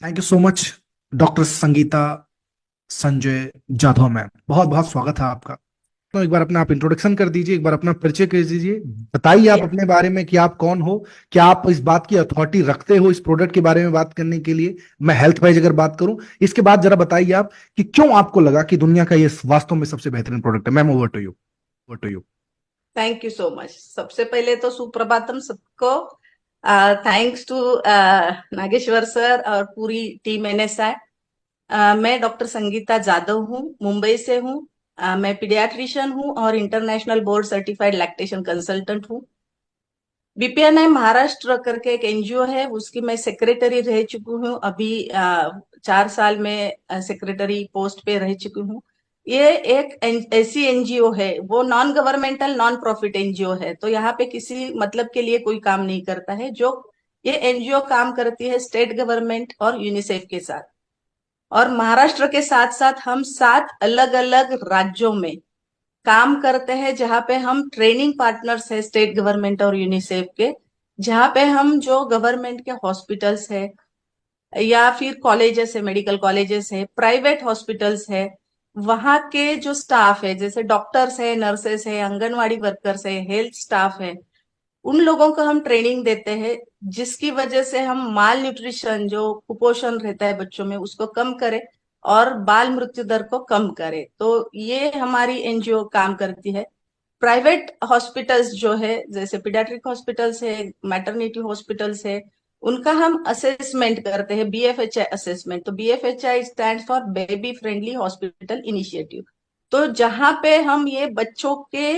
Thank you so much doctor Sangeeta Sanjay Jadhav ma'am. बहुत बहुत स्वागत है आपका। तो एक बार अपना आप इंट्रोडक्शन कर दीजिए, एक बार अपना परिचय कर दीजिए। बताइए आप या अपने बारे में कि आप कौन हो। क्या आप इस बात की अथॉरिटी रखते हो इस प्रोडक्ट के बारे में बात करने के लिए? मैं हेल्थ वाइज अगर बात करूं, इसके बाद जरा बताइए आप कि क्यों आपको लगा कि दुनिया का ये वास्तव में सबसे बेहतरीन प्रोडक्ट है। Ma'am, over to you, over to you. Thank you so much. सबसे पहले तो सुप्रभातम सबको। थैंक्स टू नागेश्वर सर और पूरी टीम एनएसआई। मैं डॉक्टर संगीता जाधव हूँ, मुंबई से हूँ। मैं पीडियाट्रिशियन हूँ और international board certified lactation consultant हूँ। बीपीएनआई महाराष्ट्र करके एक एनजीओ है, उसकी मैं सेक्रेटरी रह चुकी हूँ। अभी 4 साल में सेक्रेटरी पोस्ट पे रह चुकी हूँ। ये एक ऐसी एनजीओ है, वो non governmental non profit NGO है। तो यहाँ पे किसी मतलब के लिए कोई काम नहीं करता है। जो ये एनजीओ काम करती है स्टेट गवर्नमेंट और यूनिसेफ के साथ, और महाराष्ट्र के साथ साथ हम 7 अलग अलग राज्यों में काम करते हैं, जहाँ पे हम ट्रेनिंग पार्टनर्स है स्टेट गवर्नमेंट और यूनिसेफ के। जहाँ पे हम जो गवर्नमेंट के हॉस्पिटल्स है या फिर कॉलेजेस है, मेडिकल कॉलेजेस है, प्राइवेट हॉस्पिटल्स है, वहाँ के जो स्टाफ है, जैसे डॉक्टर्स है, नर्सेस है, आंगनवाड़ी वर्कर्स है, हेल्थ स्टाफ है, उन लोगों को हम ट्रेनिंग देते हैं, जिसकी वजह से हम माल न्यूट्रिशन, जो कुपोषण रहता है बच्चों में, उसको कम करें और बाल मृत्यु दर को कम करें। तो ये हमारी एनजीओ काम करती है। प्राइवेट हॉस्पिटल्स जो है, जैसे पीडियाट्रिक हॉस्पिटल्स है, मैटरनिटी हॉस्पिटल्स है, उनका हम असेसमेंट करते हैं, बीएफएचआई असेसमेंट। तो BFHI stand for baby friendly hospital initiative. तो जहां पे हम ये बच्चों के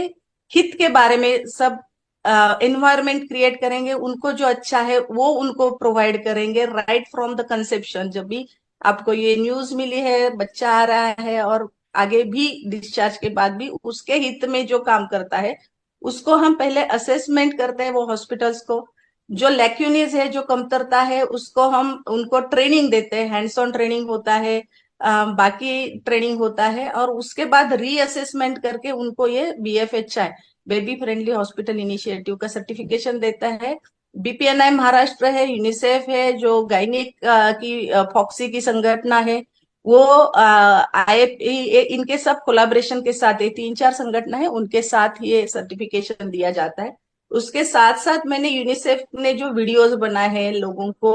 हित के बारे में सब एनवायरमेंट क्रिएट करेंगे, उनको जो अच्छा है वो उनको प्रोवाइड करेंगे, राइट फ्रॉम द कंसेप्शन। जब भी आपको ये न्यूज मिली है, बच्चा आ रहा है और आगे भी डिस्चार्ज के बाद भी उसके हित में जो काम करता है, उसको हम पहले असेसमेंट करते हैं वो हॉस्पिटल्स को। जो लैक्यूनीज है, जो कमतरता है, उसको हम उनको ट्रेनिंग देते हैं, हैंड्स ऑन ट्रेनिंग होता है, बाकी ट्रेनिंग होता है, और उसके बाद रीअसेसमेंट करके उनको ये बीएफएचआई, बेबी फ्रेंडली हॉस्पिटल इनिशिएटिव का सर्टिफिकेशन देता है। बीपीएनआई महाराष्ट्र है, यूनिसेफ है, जो गायनिक की फॉक्सी की संगठना है, वो आए, इनके सब कोलाबरेशन के साथ, ये 3-4 संगठन है, उनके साथ ये सर्टिफिकेशन दिया जाता है। उसके साथ साथ मैंने यूनिसेफ ने जो वीडियोस बनाए हैं लोगों को,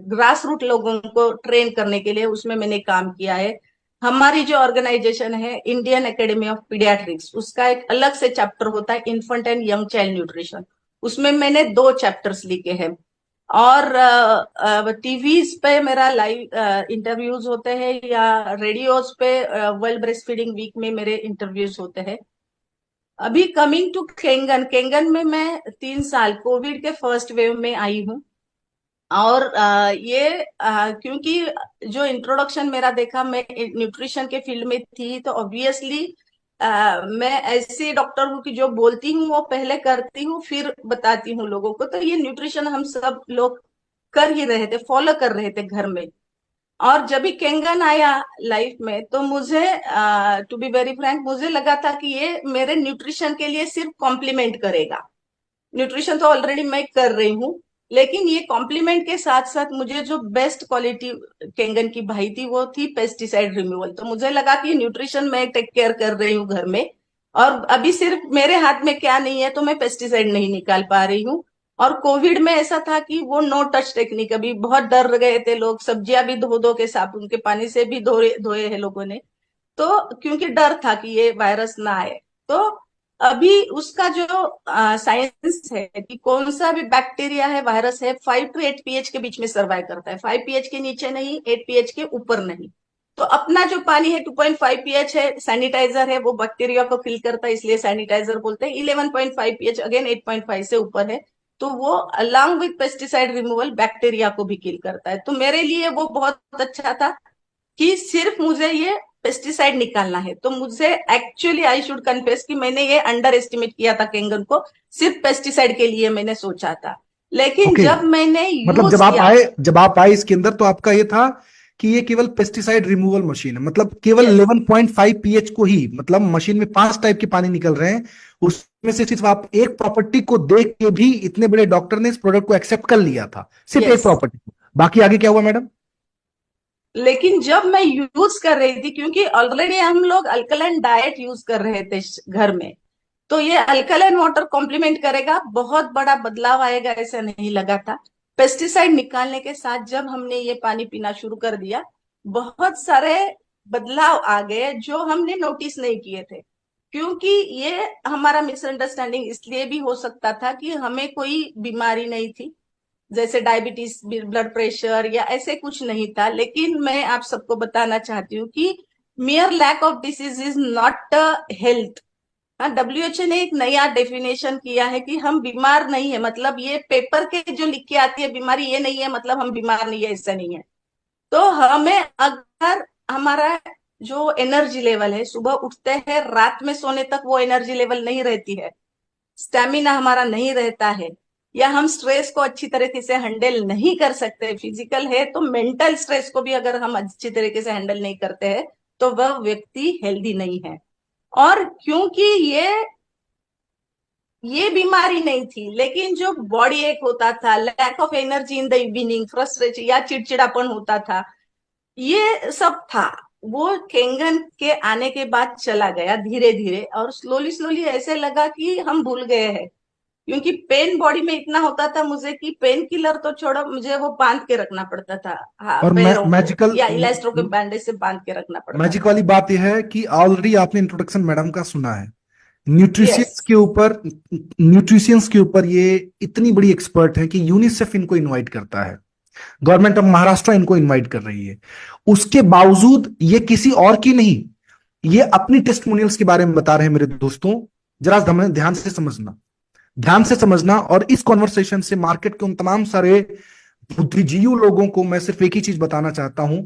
ग्रास रूट लोगों को ट्रेन करने के लिए, उसमें मैंने काम किया है। हमारी जो ऑर्गेनाइजेशन है इंडियन एकेडमी ऑफ पीडियाट्रिक्स, उसका एक अलग से चैप्टर होता है infant and young child nutrition. उसमें मैंने 2 चैप्टर्स लिखे हैं। और टीवीज पे मेरा लाइव इंटरव्यूज होते हैं, या रेडियोज पे वर्ल्ड ब्रेस्ट फीडिंग वीक में मेरे इंटरव्यूज होते हैं। अभी कमिंग टू केंगन, केंगन में मैं 3 साल कोविड के फर्स्ट वेव में आई हूँ। और क्योंकि जो इंट्रोडक्शन मेरा देखा, मैं न्यूट्रिशन के फील्ड में थी, तो ऑब्वियसली मैं ऐसी डॉक्टर हूँ कि जो बोलती हूँ वो पहले करती हूँ, फिर बताती हूँ लोगों को। तो ये न्यूट्रिशन हम सब लोग कर ही रहे थे, फॉलो कर रहे थे घर में। और जब भी केंगन आया लाइफ में, तो मुझे, टू बी वेरी फ्रैंक, मुझे लगा था कि ये मेरे न्यूट्रिशन के लिए सिर्फ कॉम्प्लीमेंट करेगा। न्यूट्रिशन तो ऑलरेडी मैं कर रही हूँ, लेकिन ये कॉम्प्लीमेंट के साथ साथ मुझे जो बेस्ट क्वालिटी केंगन की भाई थी, वो थी पेस्टिसाइड रिमूवल। तो मुझे लगा कि न्यूट्रिशन मैं टेक केयर कर रही हूँ घर में, और अभी सिर्फ मेरे हाथ में क्या नहीं है, तो मैं पेस्टिसाइड नहीं निकाल पा रही हूँ। और कोविड में ऐसा था कि वो नो टच टेक्निक, अभी बहुत डर गए थे लोग, सब्जियां भी धो धो के साबुन के पानी से भी धोए धोए हैं लोगों ने। तो क्योंकि डर था कि ये वायरस ना आए। तो अभी उसका जो साइंस है कि कौन सा भी बैक्टीरिया है, वायरस है, 5 to 8 pH के बीच में सर्वाइव करता है। 5 pH के नीचे नहीं, 8 pH के ऊपर नहीं। तो अपना जो पानी है 2.5 pH है, सैनिटाइजर है, वो बैक्टीरिया को किल करता है, इसलिए सैनिटाइजर बोलते हैं। 11.5 pH अगेन 8.5 से ऊपर है, तो वो along with pesticide removal bacteria को भी किल करता है। तो मेरे लिए वो बहुत अच्छा था कि सिर्फ मुझे ये पेस्टिसाइड निकालना है। तो मुझे एक्चुअली, आई शुड कन्फेस, कि मैंने ये अंडर एस्टिमेट किया था केंगन को, सिर्फ पेस्टिसाइड के लिए मैंने सोचा था। लेकिन ओके। जब मैंने मतलब यूज किया, जब आप आए इसके अंदर, तो आपका ये था कि ये केवल पेस्टिसाइड रिमूवल मशीन है, मतलब केवल यस, 11.5 पीएच को ही, मतलब मशीन में 5 टाइप के पानी निकल रहे हैं, उसमें से सिर्फ आप एक प्रॉपर्टी को देख के भी इतने बड़े डॉक्टर ने इस प्रोडक्ट को एक्सेप्ट कर लिया था, सिर्फ एक यस, प्रॉपर्टी। बाकी आगे क्या हुआ मैडम? लेकिन जब मैं यूज कर रही थी, क्योंकि ऑलरेडी हम लोग अल्कलाइन डाइट यूज कर रहे थे घर में, तो ये अल्कलाइन वाटर कॉम्प्लीमेंट करेगा, बहुत बड़ा बदलाव आएगा ऐसा नहीं लगा था। पेस्टिसाइड निकालने के साथ जब हमने ये पानी पीना शुरू कर दिया, बहुत सारे बदलाव आ गए जो हमने नोटिस नहीं किए थे। क्योंकि ये हमारा मिसअंडरस्टैंडिंग इसलिए भी हो सकता था कि हमें कोई बीमारी नहीं थी, जैसे डायबिटीज, ब्लड प्रेशर या ऐसे कुछ नहीं था। लेकिन मैं आप सबको बताना चाहती हूँ कि mere lack of disease is not health. हाँ, डब्ल्यूएचओ ने एक नया डेफिनेशन किया है कि हम बीमार नहीं है, मतलब ये पेपर के जो लिख के आती है बीमारी, ये नहीं है मतलब हम बीमार नहीं है, ऐसा नहीं है। तो हमें अगर हमारा जो एनर्जी लेवल है, सुबह उठते हैं रात में सोने तक वो एनर्जी लेवल नहीं रहती है, स्टेमिना हमारा नहीं रहता है, या हम स्ट्रेस को अच्छी तरीके से हैंडल नहीं कर सकते, फिजिकल है तो मेंटल स्ट्रेस को भी अगर हम अच्छी तरीके से हैंडल नहीं करते हैं, तो वह व्यक्ति हेल्दी नहीं है। और क्योंकि ये बीमारी नहीं थी, लेकिन जो बॉडी एक होता था, lack of energy in the evening, frustration या चिड़चिड़ापन होता था, ये सब था, वो केंगन के आने के बाद चला गया धीरे धीरे। और स्लोली स्लोली ऐसे लगा कि हम भूल गए हैं। क्योंकि पेन बॉडी में इतना होता था मुझे कि पेन किलर तो छोड़ो, मुझे वो बांध के रखना पड़ता था, हाँ, और पैरों को मैजिकल या इलास्ट्रो के बैंडेज से बांध के रखना पड़ता मैजिक था। वाली बात यह है कि ऑलरेडी आपने इंट्रोडक्शन मैडम का सुना है। यस। न्यूट्रिशियंस के ऊपर ये इतनी बड़ी एक्सपर्ट है कि यूनिसेफ इनको इनवाइट करता है, गवर्नमेंट ऑफ महाराष्ट्र इनको इनवाइट कर रही है। उसके बावजूद ये किसी और की नहीं, ये अपनी टेस्टिमोनियल्स के बारे में बता रहे हैं मेरे दोस्तों। जरा ध्यान से समझना। और इस कॉन्वर्सेशन से मार्केट के उन तमाम सारे बुद्धिजीवी लोगों को मैं सिर्फ एक ही चीज बताना चाहता हूं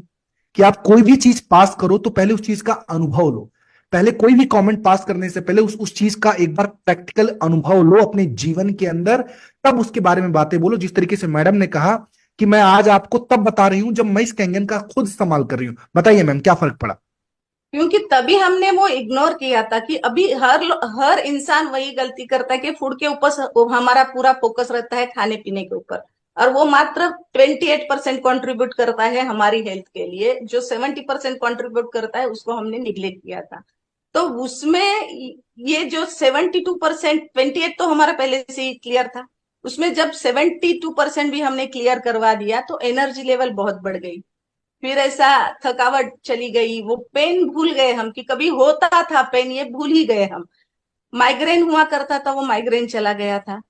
कि आप कोई भी चीज पास करो तो पहले उस चीज का अनुभव लो। पहले कोई भी कमेंट पास करने से पहले उस चीज का एक बार प्रैक्टिकल अनुभव लो अपने जीवन के अंदर, तब उसके बारे में बातें बोलो। जिस तरीके से मैडम ने कहा कि मैं आज आपको तब बता रही हूं जब मैं इस कैंगन का खुद इस्तेमाल कर रही हूं। बताइए मैम, क्या फर्क पड़ा? क्योंकि तभी हमने वो इग्नोर किया था कि अभी हर इंसान वही गलती करता है कि फूड के ऊपर हमारा पूरा फोकस रहता है, खाने पीने के ऊपर, और वो मात्र 28% कॉन्ट्रीब्यूट करता है हमारी हेल्थ के लिए, जो 70% कॉन्ट्रीब्यूट करता है उसको हमने निग्लेक्ट किया था। तो उसमें ये जो 72%, 28 तो हमारा पहले से ही क्लियर था, उसमें जब 72% भी हमने क्लियर करवा दिया तो एनर्जी लेवल बहुत बढ़ गई। फिर ऐसा थकावट चली गई, वो पेन भूल गए हम कि कभी होता था पेन, ये भूल ही गए हम। माइग्रेन हुआ करता था, वो माइग्रेन चला गया था।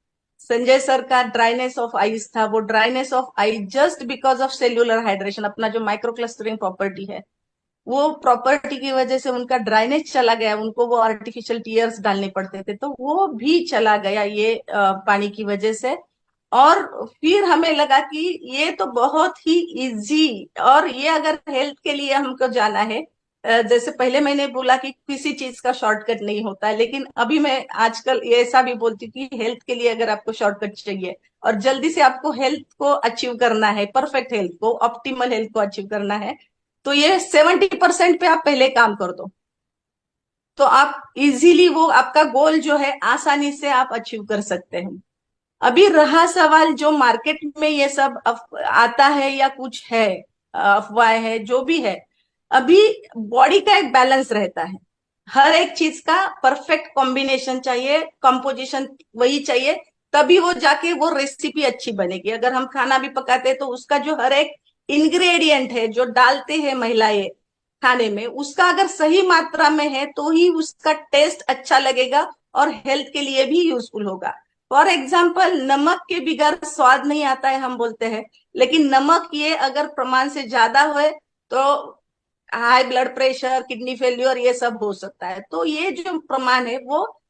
संजय सर का ड्राइनेस ऑफ आईज था, वो dryness of I just because of cellular hydration, अपना जो माइक्रो क्लस्टरिंग प्रॉपर्टी है, वो प्रॉपर्टी की वजह से उनका ड्राइनेस चला गया, उनको वो आर्टिफिशियल टीयर्स डालने पड़ते थे, तो वो भी चला गया ये पानी की वजह से। और फिर हमें लगा कि ये तो बहुत ही इजी, और ये अगर हेल्थ के लिए हमको जाना है, जैसे पहले मैंने बोला कि किसी चीज का शॉर्टकट नहीं होता है, लेकिन अभी मैं आजकल ये ऐसा भी बोलती हूँ कि हेल्थ के लिए अगर आपको शॉर्टकट चाहिए और जल्दी से आपको हेल्थ को अचीव करना है, परफेक्ट हेल्थ को, ऑप्टिमल हेल्थ को अचीव करना है, तो ये 70% पे आप पहले काम कर दो, तो आप इजीली वो आपका गोल जो है आसानी से आप अचीव कर सकते हैं। अभी रहा सवाल जो मार्केट में ये सब आता है या कुछ है, अफवाह है, जो भी है, अभी बॉडी का एक बैलेंस रहता है, हर एक चीज का परफेक्ट कॉम्बिनेशन चाहिए, कंपोजिशन वही चाहिए, तभी वो जाके वो रेसिपी अच्छी बनेगी। अगर हम खाना भी पकाते हैं तो उसका जो हर एक इंग्रेडिएंट है जो डालते हैं महिलाएं खाने में, उसका अगर सही मात्रा में है तो ही उसका टेस्ट अच्छा लगेगा और हेल्थ के लिए भी यूजफुल होगा। फॉर एग्जाम्पल, नमक के बिगर स्वाद नहीं आता है हम बोलते हैं, लेकिन नमक ये अगर प्रमाण से ज्यादा हो तो high blood pressure, kidney failure, ये सब हो सकता है। तो ये जो प्रमाण है वो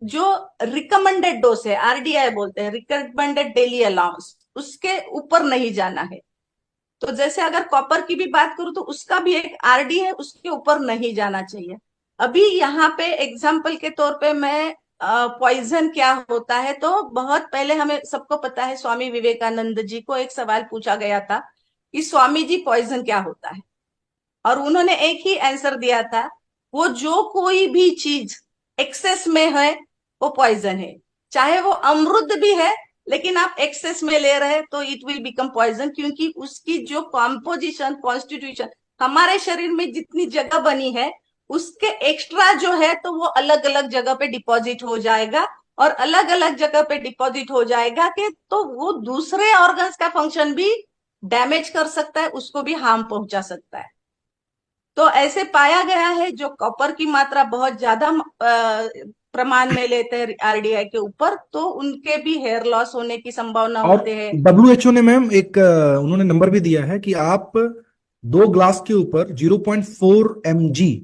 जो रिकमेंडेड डोज है, आरडीआई बोलते हैं, रिकमेंडेड डेली अलाउंस, उसके ऊपर नहीं जाना है। तो जैसे अगर कॉपर की भी बात करूं तो उसका भी एक आरडी है, उसके ऊपर नहीं जाना चाहिए। अभी यहाँ पे एग्जाम्पल के तौर पे मैं पॉइजन क्या होता है, तो बहुत पहले हमें सबको पता है, स्वामी विवेकानंद जी को एक सवाल पूछा गया था कि स्वामी जी पॉइजन क्या होता है, और उन्होंने एक ही आंसर दिया था, वो जो कोई भी चीज एक्सेस में है वो पॉइजन है, चाहे वो अमृत भी है लेकिन आप एक्सेस में ले रहे हैं तो इट विल बिकम पॉइजन, क्योंकि उसकी जो कॉम्पोजिशन कॉन्स्टिट्यूशन हमारे शरीर में जितनी जगह बनी है उसके एक्स्ट्रा जो है तो वो अलग अलग जगह पे डिपॉजिट हो जाएगा, और अलग अलग जगह पे डिपॉजिट हो जाएगा कि तो वो दूसरे ऑर्गन्स का फंक्शन भी डैमेज कर सकता है, उसको भी हार्म पहुंचा सकता है। तो ऐसे पाया गया है जो कॉपर की मात्रा बहुत ज्यादा प्रमाण में लेते हैं आरडीआई के ऊपर, तो उनके भी हेयर लॉस होने की संभावना और होते हैं। डब्ल्यूएचओ ने मैम एक उन्होंने नंबर भी दिया है कि आप 2 ग्लास के ऊपर 0.4 mg,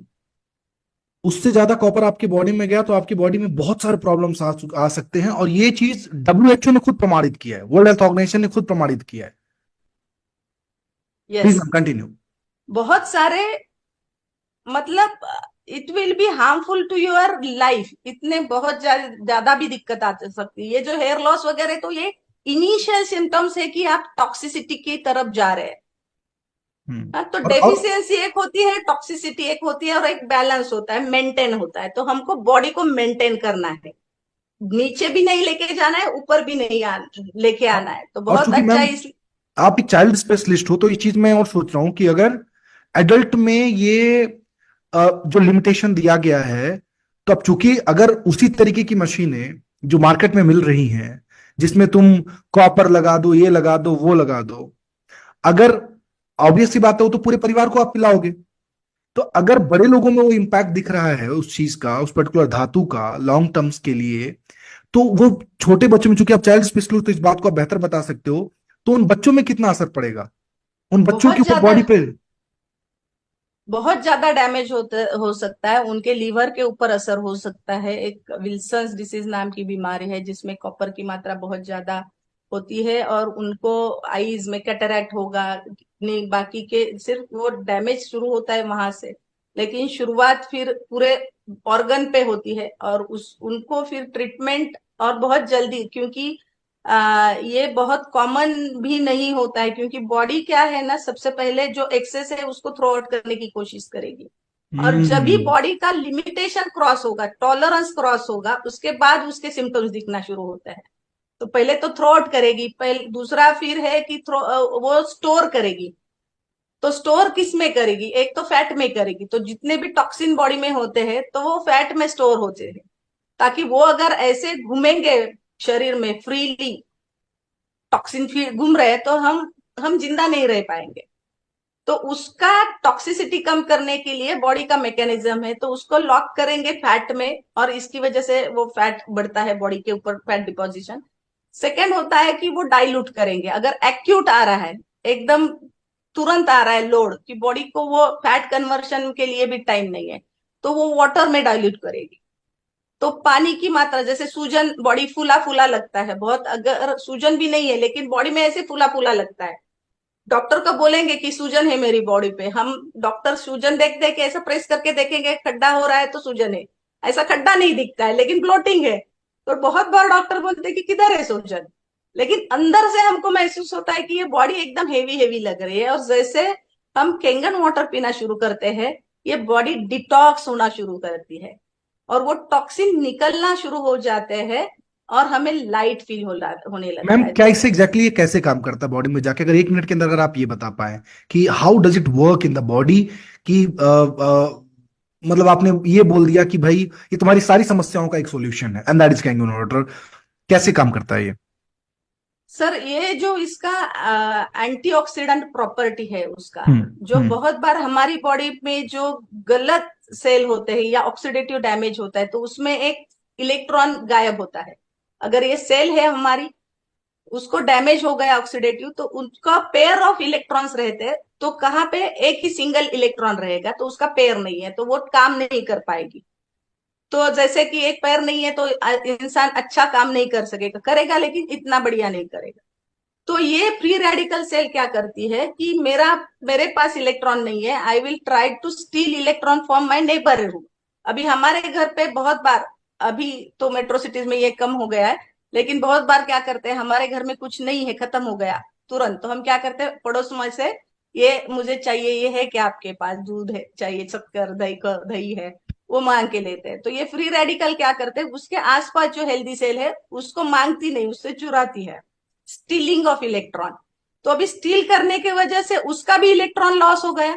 उससे ज्यादा कॉपर आपकी बॉडी में गया तो आपकी बॉडी में बहुत सारे प्रॉब्लम्स आ सकते हैं। और ये चीज डब्ल्यूएचओ ने खुद प्रमाणित किया है, वर्ल्ड हेल्थ ऑर्गेनाइजेशन ने खुद प्रमाणित किया है। Please yes, ma'am continue. बहुत सारे, मतलब it will be harmful to your life, इतने बहुत ज्यादा भी दिक्कत आ सकती है। ये जो हेयर लॉस वगैरह तो ये इनिशियल सिम्टम्स है कि आप टॉक्सिसिटी की तरफ जा रहे हैं। हाँ, तो और डेफिशिएंसी एक होती है, टॉक्सिसिटी एक होती है, और एक बैलेंस होता है, मेंटेन होता है। तो हमको बॉडी को मेंटेन करना है, नीचे भी नहीं लेके जाना है, ऊपर भी नहीं लेके आना है, तो और बहुत चूंकि अच्छा मैम है इस। आप एक चाइल्ड स्पेशलिस्ट हो तो ये चीज मैं और सोच रहा हूँ कि अगर एडल्ट में ये जो लिमिटेशन दिया गया है, तो अब चूंकि अगर उसी तरीके की मशीनें जो मार्केट में मिल रही हैं जिसमें तुम कॉपर लगा दो, ये लगा दो, वो लगा दो, अगर ऑब्वियस सी बात है वो तो पूरे परिवार को आप पिलाओगे। तो अगर बड़े लोगों में वो इम्पैक्ट दिख रहा है उस चीज का, उस पर्टिकुलर धातु का लॉन्ग टर्म्स के लिए, तो वो छोटे बच्चों में, चूंकि आप चाइल्ड स्पेशलिस्ट तो इस बात को आप बेहतर बता सकते हो, तो उन बच्चों में कितना असर पड़ेगा, उन बच्चों की बहुत ऊपर ज्यादा, बॉडी पे। बहुत ज्यादा डैमेज हो सकता है, उनके लीवर के ऊपर असर हो सकता है। एक विल्सन्स डिसीज नाम की बीमारी है जिसमें कॉपर की मात्रा बहुत ज्यादा होती है, और उनको आईज में कैटरैक्ट होगा, नहीं बाकी के सिर्फ वो डैमेज शुरू होता है वहां से, लेकिन शुरुआत फिर पूरे ऑर्गन पे होती है, और उस उनको फिर ट्रीटमेंट और बहुत जल्दी, क्योंकि ये बहुत कॉमन भी नहीं होता है, क्योंकि बॉडी क्या है ना, सबसे पहले जो एक्सेस है उसको थ्रो आउट करने की कोशिश करेगी, और जब भी हम्म। बॉडी का लिमिटेशन क्रॉस होगा, टॉलरेंस क्रॉस होगा, उसके बाद उसके सिम्टम्स दिखना शुरू होता है। तो पहले तो थ्रो आउट करेगी, पहले दूसरा फिर है कि वो स्टोर करेगी। तो स्टोर किस में करेगी, एक तो फैट में करेगी, तो जितने भी टॉक्सिन बॉडी में होते हैं तो वो फैट में स्टोर होते हैं, ताकि वो अगर ऐसे घूमेंगे शरीर में फ्रीली, टॉक्सिन फील घूम रहे हैं, तो हम जिंदा नहीं रह पाएंगे। तो उसका टॉक्सिसिटी कम करने के लिए बॉडी का मैकेनिज्म है, तो उसको लॉक करेंगे फैट में, और इसकी वजह से वो फैट बढ़ता है बॉडी के ऊपर, फैट डिपोजिशन। सेकेंड होता है कि वो डाइल्यूट करेंगे, अगर एक्यूट आ रहा है, एकदम तुरंत आ रहा है लोड, कि बॉडी को वो फैट कन्वर्शन के लिए भी टाइम नहीं है, तो वो वाटर में डाइल्यूट करेगी। तो पानी की मात्रा, जैसे सूजन, बॉडी फूला फूला लगता है बहुत, अगर सूजन भी नहीं है लेकिन बॉडी में ऐसे फूला फूला लगता है, डॉक्टर को बोलेंगे कि सूजन है मेरी बॉडी पे, हम डॉक्टर सूजन देख देख के ऐसा प्रेस करके देखेंगे, खड्डा हो रहा है तो सूजन है, ऐसा खड्डा नहीं दिखता है लेकिन ब्लोटिंग है। तो बहुत बार डॉक्टर बोलते हैं कि किधर है सूजन, लेकिन अंदर से हमको महसूस होता है कि ये बॉडी एकदम हेवी हेवी लग रही है, और जैसे हम केंगन वाटर पीना शुरू करते हैं, ये बॉडी डिटॉक्स होना शुरू करती है, और वो टॉक्सिन निकलना शुरू हो जाते हैं, और हमें लाइट फील होने मैम लगता है। क्या इससे एग्जैक्टली ये कैसे काम करता है बॉडी में जाके, अगर 1 मिनट के अंदर अगर आप ये बता पाए कि how does it work in the body, कि मतलब आपने ये बोल दिया कि भाई ये तुम्हारी सारी समस्याओं का एक सॉल्यूशन है and that is Kangen water, कैसे काम करता है ये? सर, ये जो इसका एंटीऑक्सीडेंट प्रॉपर्टी है उसका, जो हम्म। बहुत बार हमारी बॉडी में जो गलत सेल होते हैं या ऑक्सीडेटिव डैमेज होता है, तो उसमें एक इलेक्ट्रॉन गायब होता है। अगर ये सेल है हमारी, उसको डैमेज हो गया ऑक्सीडेटिव, तो उनका पेयर ऑफ इलेक्ट्रॉन्स रहते हैं, तो कहाँ पे एक ही सिंगल इलेक्ट्रॉन रहेगा, तो उसका पेयर नहीं है, तो वो काम नहीं कर पाएगी। तो जैसे कि एक पैर नहीं है तो इंसान अच्छा काम नहीं कर सकेगा, करेगा लेकिन इतना बढ़िया नहीं करेगा। तो ये फ्री रेडिकल सेल क्या करती है कि मेरे पास इलेक्ट्रॉन नहीं है, I will try to steal electron from my neighbourhood. अभी हमारे घर पे बहुत बार, अभी तो मेट्रो सिटीज में ये कम हो गया है, लेकिन बहुत बार क्या करते हैं, हमारे घर में कुछ नहीं है, खत्म हो गया तुरंत, तो हम क्या करते हैं, पड़ोस में से ये मुझे चाहिए, ये है क्या आपके पास, दूध है चाहिए, शक्कर, दही है, वो मांग के लेते हैं। तो ये फ्री रेडिकल क्या करते हैं, उसके आसपास जो हेल्दी सेल है उसको मांगती नहीं, उससे चुराती है, स्टीलिंग ऑफ इलेक्ट्रॉन। तो अभी स्टील करने की वजह से उसका भी इलेक्ट्रॉन लॉस हो गया।